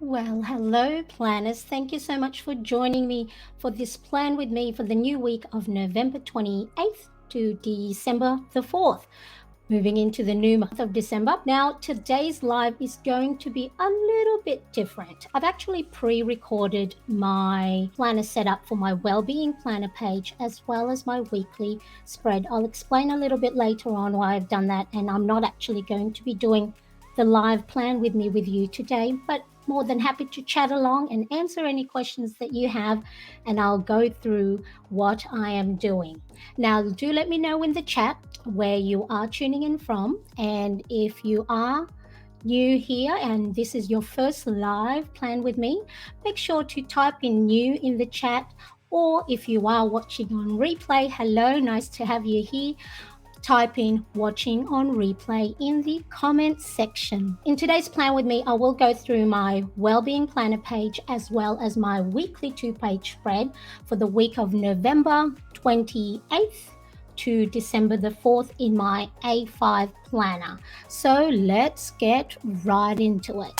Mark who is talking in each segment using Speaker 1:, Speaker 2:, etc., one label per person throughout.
Speaker 1: Well, hello, planners. Thank you so much for joining me for this plan with me for the new week of November 28th to December the 4th. Moving into the new month of December. Now, today's live is going to be a little bit different. I've actually pre-recorded my planner setup for my Wellbeing Planner page as well as my weekly spread. I'll explain a little bit later on why I've done that, and I'm not actually going to be doing the live plan with me with you today, but more than happy to chat along and answer any questions that you have, and I'll go through what I am doing. Now, do let me know in the chat where you are tuning in from, and if you are new here and this is your first live plan with me, make sure to type in new in the chat, or if you are watching on replay, hello, nice to have you here. Type in watching on replay in the comments section. In today's plan with me, I will go through my Wellbeing Planner page as well as my weekly 2-page spread for the week of November 28th to December the 4th in my A5 planner. So let's get right into it.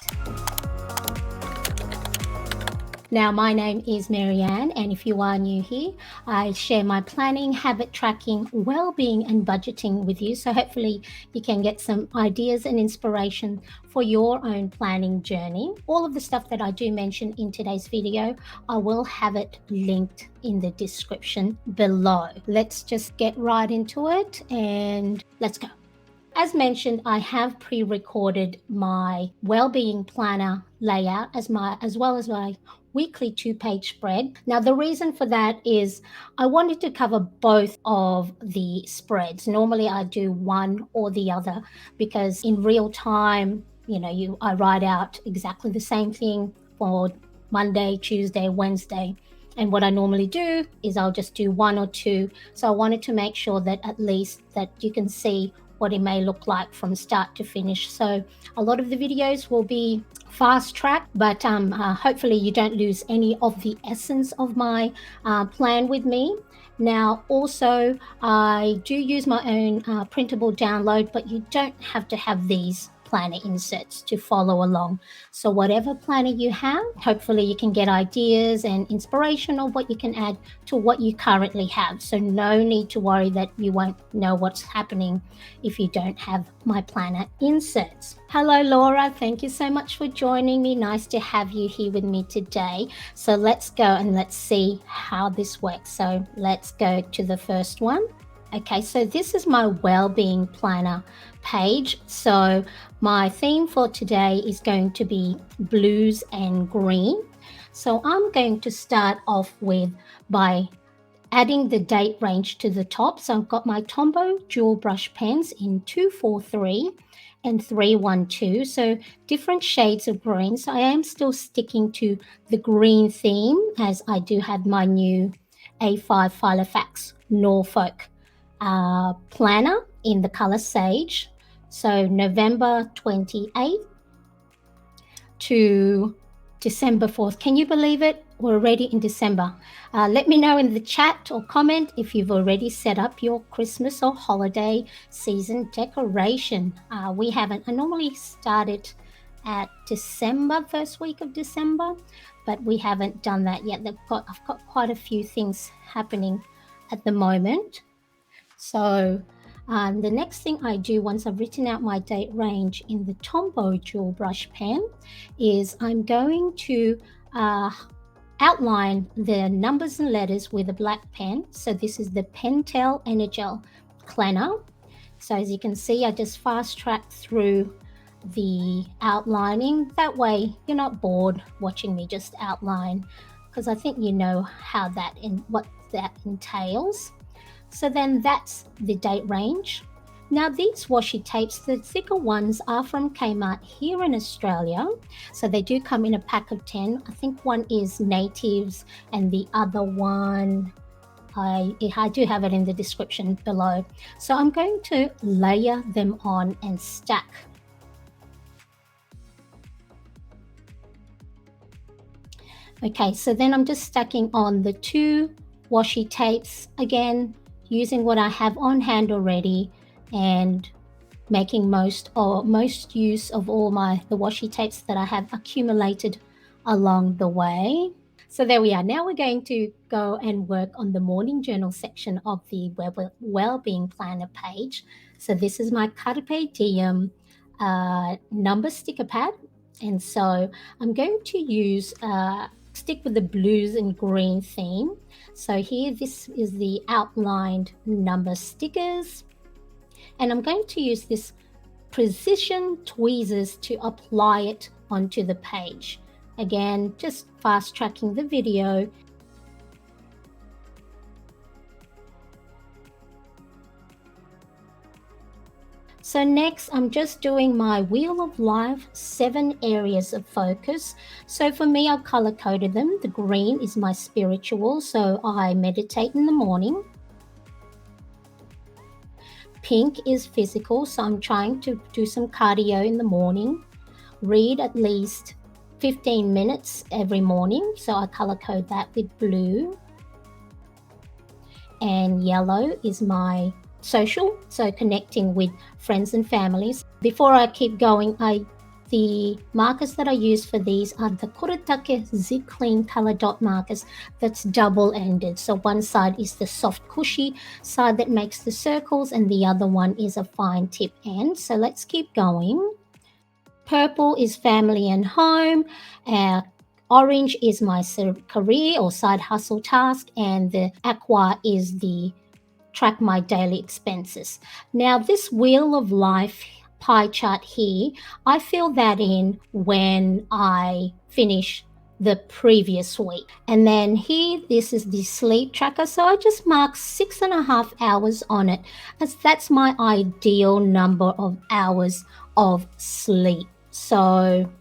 Speaker 1: Now, my name is Mariane, and if you are new here, I share my planning, habit tracking, well-being, and budgeting with you. So hopefully you can get some ideas and inspiration for your own planning journey. All of the stuff that I do mention in today's video, I will have it linked in the description below. Let's just get right into it and let's go. As mentioned, I have pre-recorded my Wellbeing Planner layout as well as my weekly 2-page spread. Now, the reason for that is I wanted to cover both of the spreads. Normally I do one or the other because in real time, I write out exactly the same thing for Monday, Tuesday, Wednesday. And what I normally do is I'll just do one or two. So I wanted to make sure that at least that you can see what it may look like from start to finish. So a lot of the videos will be fast track, but hopefully you don't lose any of the essence of my plan with me. Now, also, I do use my own printable download, but you don't have to have these planner inserts to follow along. So whatever planner you have, hopefully you can get ideas and inspiration of what you can add to what you currently have. So no need to worry that you won't know what's happening if you don't have my planner inserts. Hello, Laura. Thank you so much for joining me. Nice to have you here with me today. So let's go and let's see how this works. So let's go to the first one. Okay, so this is my Wellbeing Planner page. So my theme for today is going to be blues and green. So I'm going to start off by adding the date range to the top. So I've got my Tombow dual brush pens in 243 and 312. So different shades of green. So I am still sticking to the green theme as I do have my new A5 Filofax Norfolk planner in the color Sage. So November 28th to December 4th. Can you believe it? We're already in December. Let me know in the chat or comment if you've already set up your Christmas or holiday season decoration. We haven't. I normally start it at December, first week of December, but we haven't done that yet. I've got quite a few things happening at the moment. So the next thing I do once I've written out my date range in the Tombow dual brush pen is I'm going to outline the numbers and letters with a black pen. So this is the Pentel Energel Cleaner. So as you can see, I just fast track through the outlining. That way you're not bored watching me just outline, because I think you know how that and what that entails. So then that's the date range. Now these washi tapes, the thicker ones are from Kmart here in Australia. So they do come in a pack of 10. I think one is natives and the other one, I do have it in the description below. So I'm going to layer them on and stack. Okay, so then I'm just stacking on the 2 washi tapes again, using what I have on hand already and making most use of all the washi tapes that I have accumulated along the way. So there we are. Now we're going to go and work on the morning journal section of the Wellbeing Planner page. So this is my Carpe Diem number sticker pad. And so I'm going to use stick with the blues and green theme. So here, this is the outlined number stickers. And I'm going to use this precision tweezers to apply it onto the page. Again, just fast tracking the video. So next, I'm just doing my Wheel of Life 7 areas of focus. So for me, I've color coded them. The green is my spiritual, so I meditate in the morning. Pink is physical, so I'm trying to do some cardio in the morning. Read at least 15 minutes every morning, so I color code that with blue. And yellow is my social, so connecting with friends and families. Before I keep going, the markers that I use for these are the Kurotake Zip Clean Color Dot markers that's double-ended. So one side is the soft cushy side that makes the circles, and the other one is a fine tip end. So let's keep going. Purple is family and home. Orange is my career or side hustle task, and the aqua is the track my daily expenses. Now, this Wheel of Life pie chart here, I fill that in when I finish the previous week. And then here, this is the sleep tracker. So I just mark 6.5 hours on it, as that's my ideal number of hours of sleep. So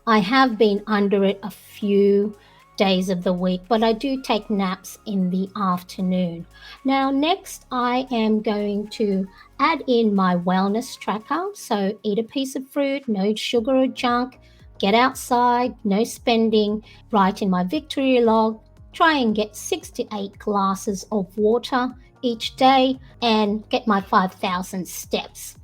Speaker 1: I have been under it a few days of the week, but I do take naps in the afternoon. Now, next, I am going to add in my wellness tracker. So eat a piece of fruit, no sugar or junk, get outside, no spending, write in my victory log, try and get 6 to 8 glasses of water each day, and get my 5,000 steps.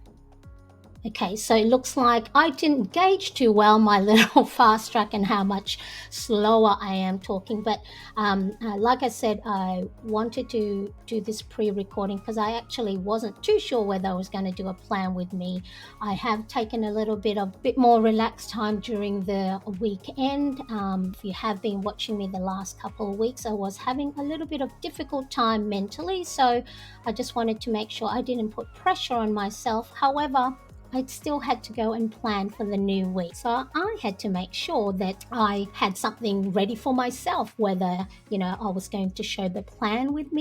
Speaker 1: Okay, so it looks like I didn't gauge too well my little fast track and how much slower I am talking. But like I said, I wanted to do this pre-recording because I actually wasn't too sure whether I was going to do a plan with me. I have taken a little bit more relaxed time during the weekend. If you have been watching me the last couple of weeks, I was having a little bit of difficult time mentally. So I just wanted to make sure I didn't put pressure on myself. However, I still had to go and plan for the new week. So I had to make sure that I had something ready for myself, whether, I was going to share the plan with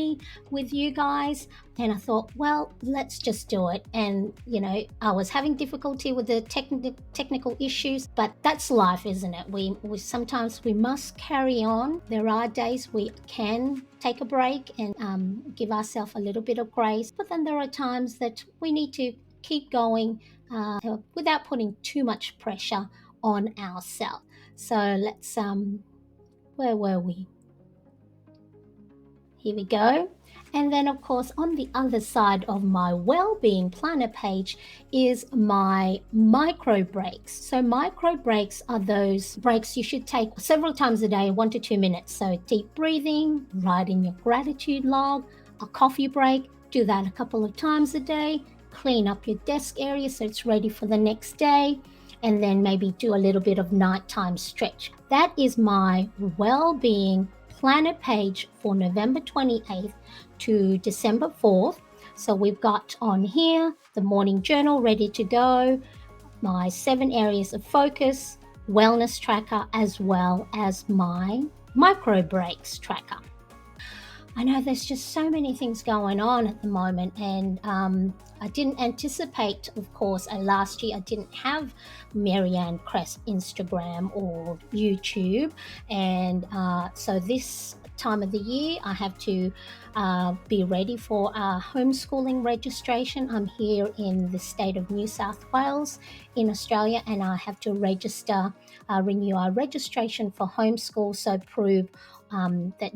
Speaker 1: you guys. And I thought, well, let's just do it. And, I was having difficulty with the technical issues, but that's life, isn't it? We sometimes we must carry on. There are days we can take a break and give ourselves a little bit of grace. But then there are times that we need to keep going without putting too much pressure on ourselves. So let's where were we? Here we go. And then, of course, on the other side of my well-being planner page is my micro breaks. So micro breaks are those breaks you should take several times a day, 1 to 2 minutes. So deep breathing, writing your gratitude log, a coffee break, do that a couple of times a day. Clean up your desk area so it's ready for the next day, and then maybe do a little bit of nighttime stretch. That is my well-being planner page for November 28th to December 4th. So we've got on here the morning journal ready to go, my 7 areas of focus, wellness tracker, as well as my micro breaks tracker. I know there's just so many things going on at the moment, and I didn't anticipate, of course, last year I didn't have Mariane Cresp Instagram or YouTube, and so this time of the year I have to be ready for homeschooling registration. I'm here in the state of New South Wales in Australia, and I have to renew our registration for homeschool, so prove that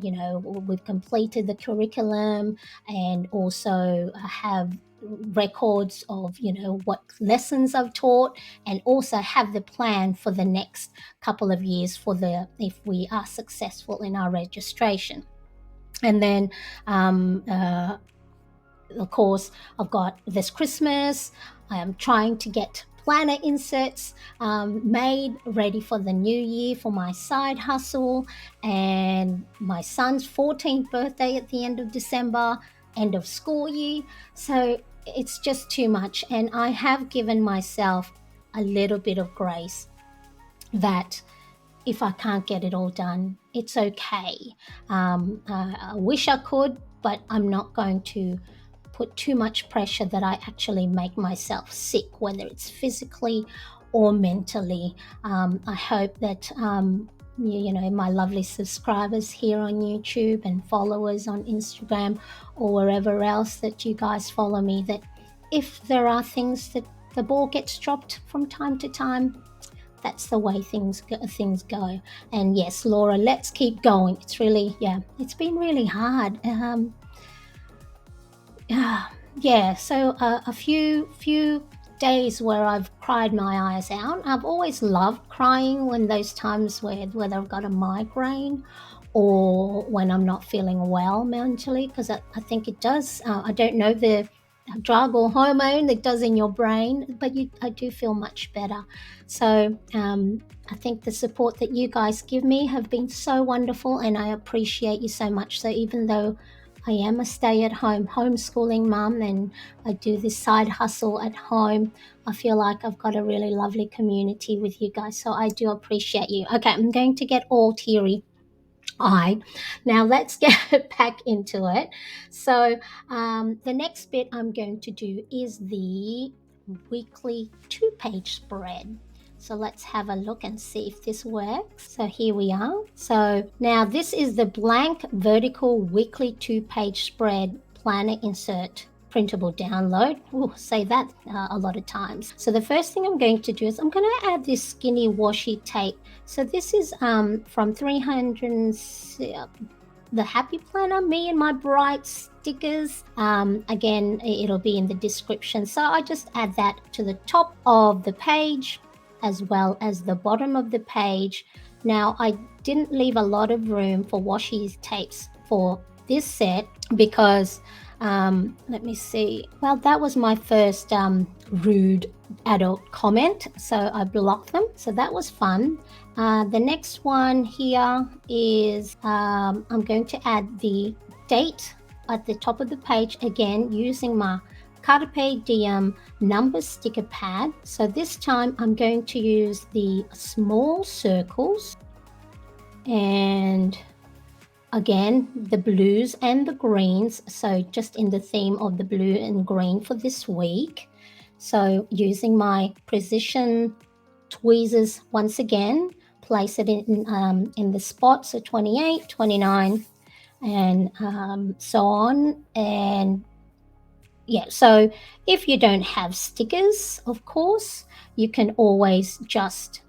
Speaker 1: we've completed the curriculum, and also have records of, what lessons I've taught, and also have the plan for the next couple of years if we are successful in our registration. And then of course, I've got this Christmas. I am trying to get planner inserts made ready for the new year for my side hustle, and my son's 14th birthday at the end of December, end of school year. So it's just too much. And I have given myself a little bit of grace that if I can't get it all done, it's okay. I wish I could, but I'm not going to put too much pressure that I actually make myself sick, whether it's physically or mentally. I hope that my lovely subscribers here on YouTube and followers on Instagram or wherever else that you guys follow me, that if there are things that the ball gets dropped from time to time, that's the way things go. And yes, Laura, let's keep going. It's really, it's been really hard. So a few days where I've cried my eyes out. I've always loved crying when those times whether I've got a migraine or when I'm not feeling well mentally, because I think it does. I don't know the drug or hormone that does in your brain, but I do feel much better. So I think the support that you guys give me have been so wonderful, and I appreciate you so much. So even though I am a stay-at-home homeschooling mum and I do this side hustle at home, I feel like I've got a really lovely community with you guys. So I do appreciate you. Okay, I'm going to get all teary. All right, now let's get back into it. So the next bit I'm going to do is the weekly 2-page spread. So let's have a look and see if this works. So here we are. So now this is the blank vertical weekly 2-page spread planner insert printable download. We'll say that a lot of times. So the first thing I'm going to do is I'm going to add this skinny washi tape. So this is from 300, the Happy Planner, Me and My Bright stickers. Again, it'll be in the description. So I just add that to the top of the page as well as the bottom of the page. Now, I didn't leave a lot of room for washi tapes for this set because let me see. Well, that was my first rude adult comment, so I blocked them. So that was fun. The next one here is I'm going to add the date at the top of the page, again using my Carpe Diem number sticker pad. So this time I'm going to use the small circles, and again the blues and the greens, so just in the theme of the blue and green for this week. So using my precision tweezers once again, place it in the spot, so 28, 29 and so on. And so if you don't have stickers, of course you can always just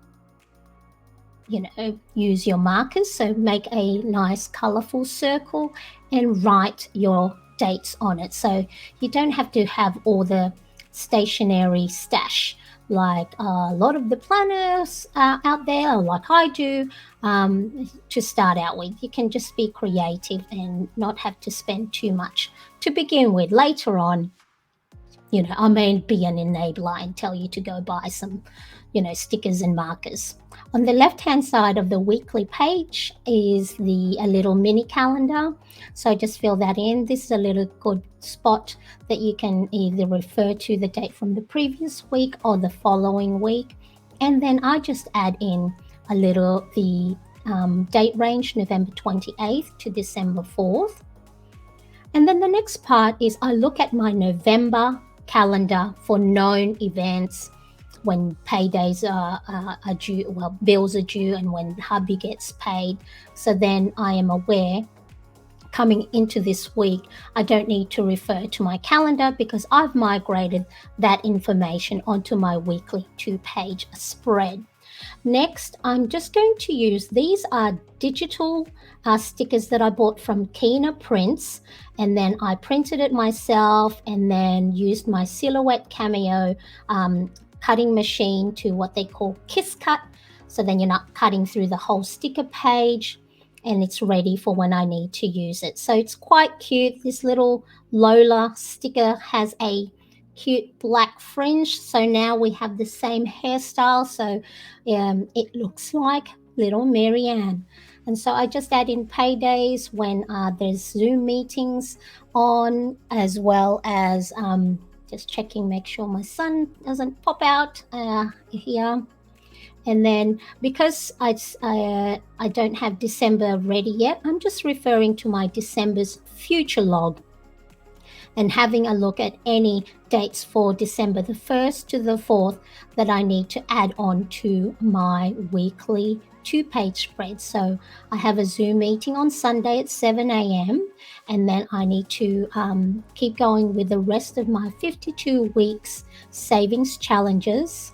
Speaker 1: use your markers. So make a nice colorful circle and write your dates on it. So you don't have to have all the stationery stash like a lot of the planners out there, like I do, to start out with. You can just be creative and not have to spend too much to begin with. Later on, I may be an enabler and tell you to go buy some, stickers and markers. On the left-hand side of the weekly page is a little mini calendar. So just fill that in. This is a little good spot that you can either refer to the date from the previous week or the following week. And then I just add in the date range, November 28th to December 4th. And then the next part is I look at my November calendar for known events, when paydays are due, well, bills are due, and when hubby gets paid. So then I am aware coming into this week, I don't need to refer to my calendar because I've migrated that information onto my weekly 2-page spread. Next, I'm just going to use, these are digital stickers that I bought from Kina Prints, and then I printed it myself and then used my Silhouette Cameo cutting machine to what they call kiss cut, so then you're not cutting through the whole sticker page, and it's ready for when I need to use it. So it's quite cute. This little Lola sticker has a cute black fringe, so now we have the same hairstyle, so it looks like little Marianne. And so I just add in paydays when there's Zoom meetings on, as well as just checking, make sure my son doesn't pop out here. And then because I don't have December ready yet, I'm just referring to my December's future log and having a look at any dates for December the 1st to the 4th that I need to add on to my weekly 2-page spread. So I have a Zoom meeting on Sunday at 7 a.m. and then I need to keep going with the rest of my 52 weeks savings challenges.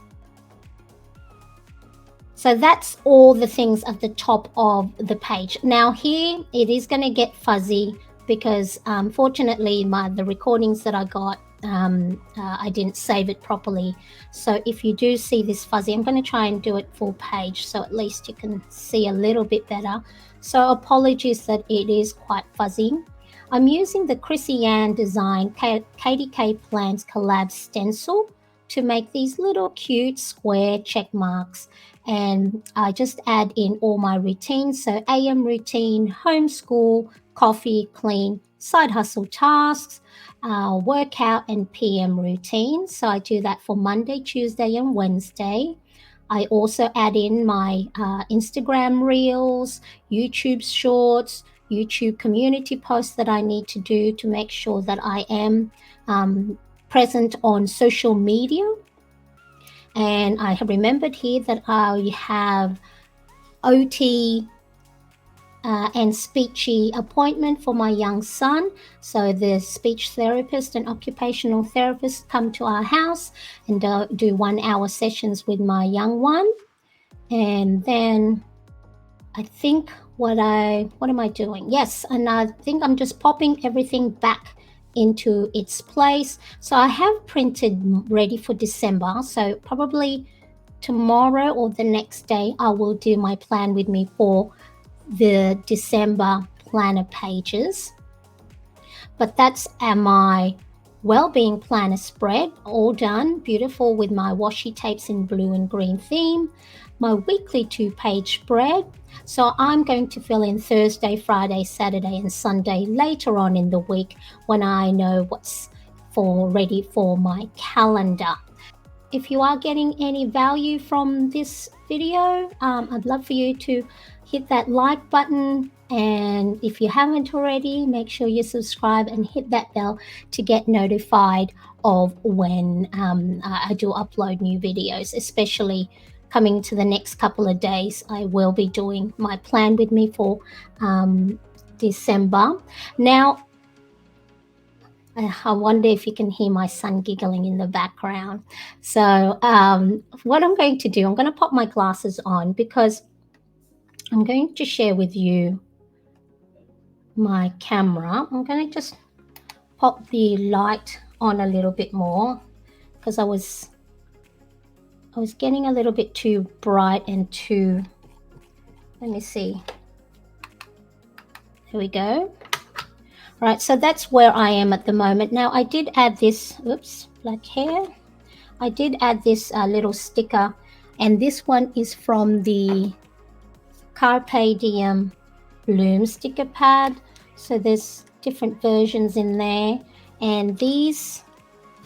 Speaker 1: So that's all the things at the top of the page. Now here it is going to get fuzzy because fortunately the recordings that I got, I didn't save it properly. So if you do see this fuzzy, I'm going to try and do it full page so at least you can see a little bit better. So apologies that it is quite fuzzy. I'm using the Chrissy Ann Design KDK Plans Collab stencil to make these little cute square check marks. And I just add in all my routines. So AM routine, homeschool, coffee, clean, side hustle tasks, workout, and PM routine. So I do that for Monday, Tuesday, and Wednesday. I also add in my Instagram reels, YouTube shorts, YouTube community posts that I need to do to make sure that I am present on social media. And I have remembered here that I have OT and speechy appointment for my young son. So the speech therapist and occupational therapist come to our house and do 1-hour sessions with my young one. And then I think what am I doing? Yes, and I think I'm just popping everything back into its place. So I have printed ready for December. So probably tomorrow or the next day, I will do my plan with me for the December planner pages. But that's my well-being planner spread, all done, beautiful with my washi tapes in blue and green theme, my weekly 2-page spread. So I'm going to fill in Thursday, Friday, Saturday, and Sunday later on in the week when I know what's ready for my calendar. If you are getting any value from this video, I'd love for you to hit that like button. And if you haven't already, make sure you subscribe and hit that bell to get notified of when I do upload new videos, especially coming to the next couple of days. I will be doing my plan with me for December. Now, I wonder if you can hear my son giggling in the background. So what I'm going to do, I'm going to pop my glasses on because I'm going to share with you my camera. I'm going to just pop the light on a little bit more because I was getting a little bit too bright and too, let me see. There we go. All right, so that's where I am at the moment. Now I did add this, oops, black hair. I did add this little sticker, and this one is from the Carpe Diem Bloom sticker pad. So there's different versions in there, and these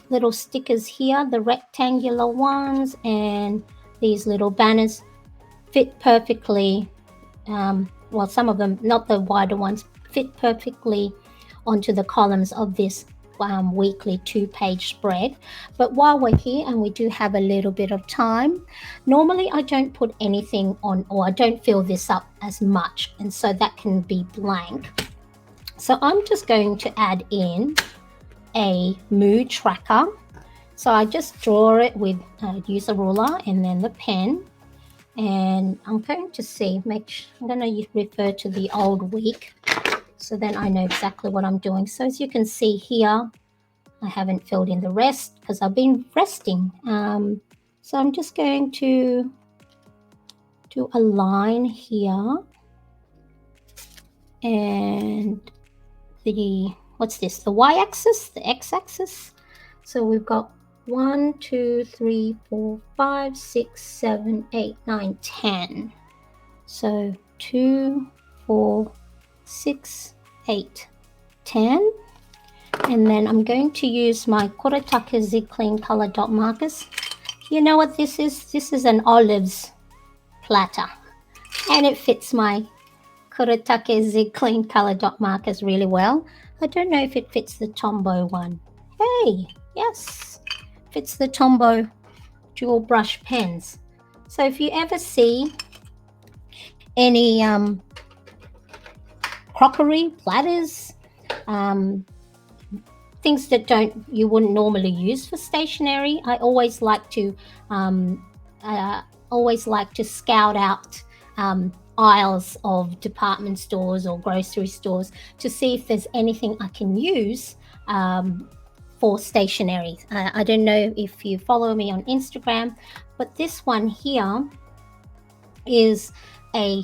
Speaker 1: little stickers here, the rectangular ones and these little banners, fit perfectly. Well, some of them, not the wider ones, fit perfectly onto the columns of this weekly 2-page spread. But while we're here and we do have a little bit of time, normally I don't put anything on, or I don't fill this up as much, and so that can be blank. So I'm just going to add in a mood tracker. So I just draw it with use a ruler and then the pen, And I'm going to see, I'm going to refer to the old week, so then I know exactly what I'm doing. So as you can see here, I haven't filled in the rest because I've been resting. So I'm just going to do a line here, and what's this? The y-axis, the x-axis. So we've got 1, 2, 3, 4, 5, 6, 7, 8, 9, 10. So 2, 4, 6, 8, 10. And then I'm going to use my Kuretake Z Clean Color Dot Markers. You know what this is? This is an olives platter, and it fits my Kuretake Z Clean Color Dot Markers really well. I don't know if it fits the Tombow one. Hey, yes, fits the Tombow dual brush pens. So if you ever see any crockery, platters, things that you wouldn't normally use for stationery, I always like to scout out aisles of department stores or grocery stores to see if there's anything I can use for stationery. I don't know if you follow me on Instagram, but this one here is a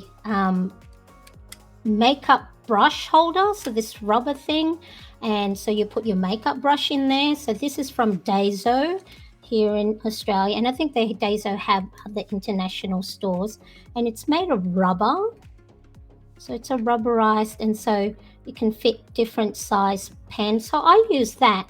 Speaker 1: makeup brush holder, so this rubber thing, and so you put your makeup brush in there. So this is from Daiso here in Australia, and I think Daiso have other international stores, and it's made of rubber, so it's a rubberized, and so you can fit different size pens. So I use that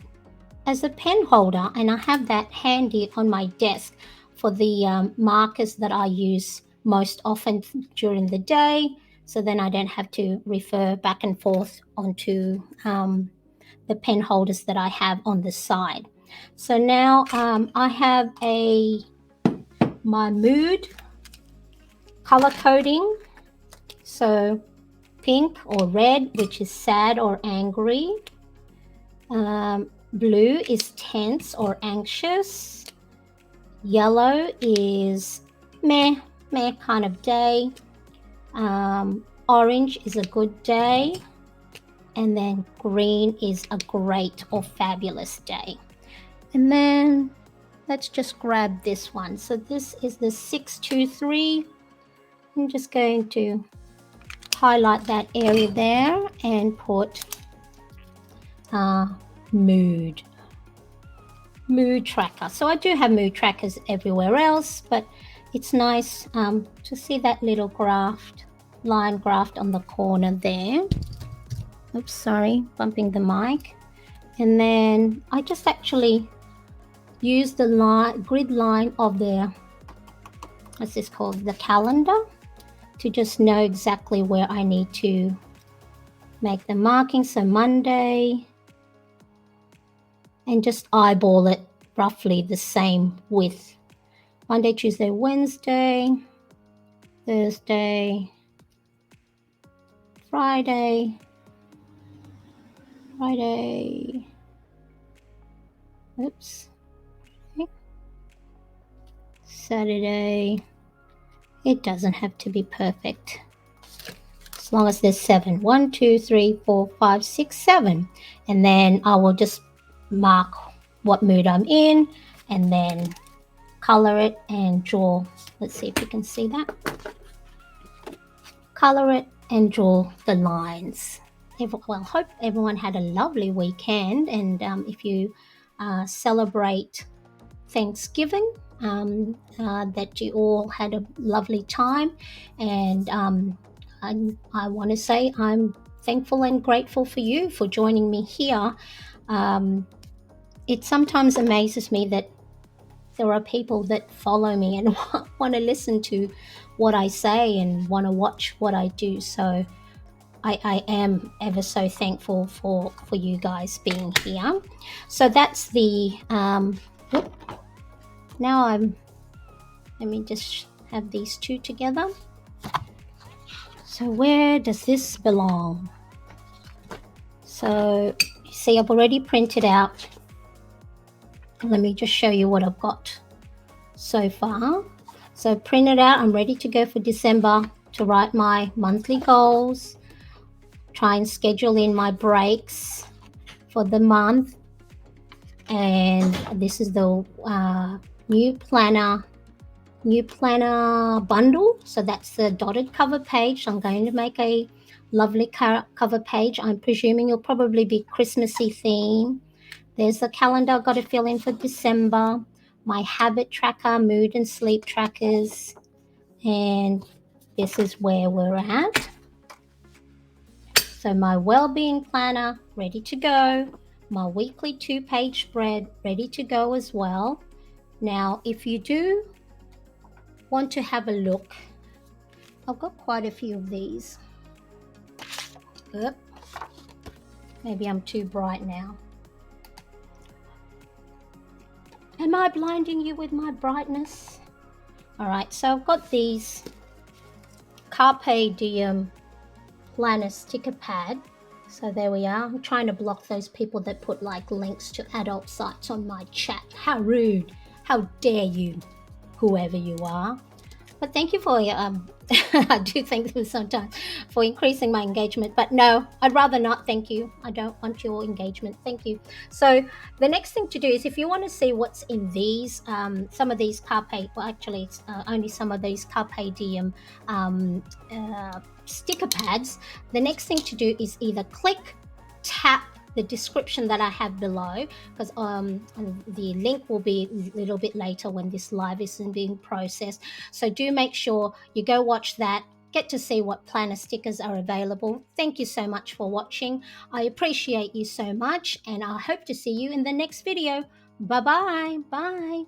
Speaker 1: as a pen holder, and I have that handy on my desk for the markers that I use most often during the day, so then I don't have to refer back and forth onto the pen holders that I have on the side. So now I have my mood color coding. So pink or red, which is sad or angry. Blue is tense or anxious. Yellow is meh kind of day. Orange is a good day. And then green is a great or fabulous day. And then let's just grab this one. So this is the 623. I'm just going to highlight that area there and put mood tracker. So I do have mood trackers everywhere else, but it's nice to see that little line graft on the corner there. Oops, sorry, bumping the mic. And then I just actually use the grid line of what's this called, the calendar, to just know exactly where I need to make the marking. So Monday, and just eyeball it roughly the same width. Monday, Tuesday, Wednesday, Thursday, Friday, oops, okay. Saturday. It doesn't have to be perfect, as long as there's 7. 1, 2, 3, 4, 5, 6, 7. And then I will just mark what mood I'm in, and then color it and draw. Let's see if you can see that. Color it and draw the lines. Well, hope everyone had a lovely weekend, and if you celebrate Thanksgiving, that you all had a lovely time. And I want to say I'm thankful and grateful for you for joining me here. It sometimes amazes me that there are people that follow me and want to listen to what I say and want to watch what I do. So I am ever so thankful for you guys being here. So that's the now let me just have these two together. So where does this belong? So you see, I've already printed out. Let me just show you what I've got so far. So print it out. I'm ready to go for December to write my monthly goals, try and schedule in my breaks for the month. And this is the new planner bundle. So that's the dotted cover page. I'm going to make a lovely cover page. I'm presuming it'll probably be Christmassy theme. There's the calendar I've got to fill in for December, my habit tracker, mood and sleep trackers, and this is where we're at. So my well-being planner ready to go, my weekly 2-page spread ready to go as well. Now if you do want to have a look, I've got quite a few of these. Oop. Maybe I'm too bright now. Am I blinding you with my brightness? All right, so I've got these Carpe Diem planner sticker pad. So there we are. I'm trying to block those people that put like links to adult sites on my chat. How rude. How dare you, whoever you are. But thank you for I do thank you sometimes for increasing my engagement, but no, I'd rather not. Thank you. I don't want your engagement. Thank you. So the next thing to do is, if you want to see what's in these, some of these actually it's only some of these Carpe Diem sticker pads, the next thing to do is either click, tap the description that I have below, because the link will be a little bit later when this live isn't being processed. So do make sure you go watch that, get to see what planner stickers are available. Thank you so much for watching. I appreciate you so much, and I hope to see you in the next video. Bye-bye. Bye.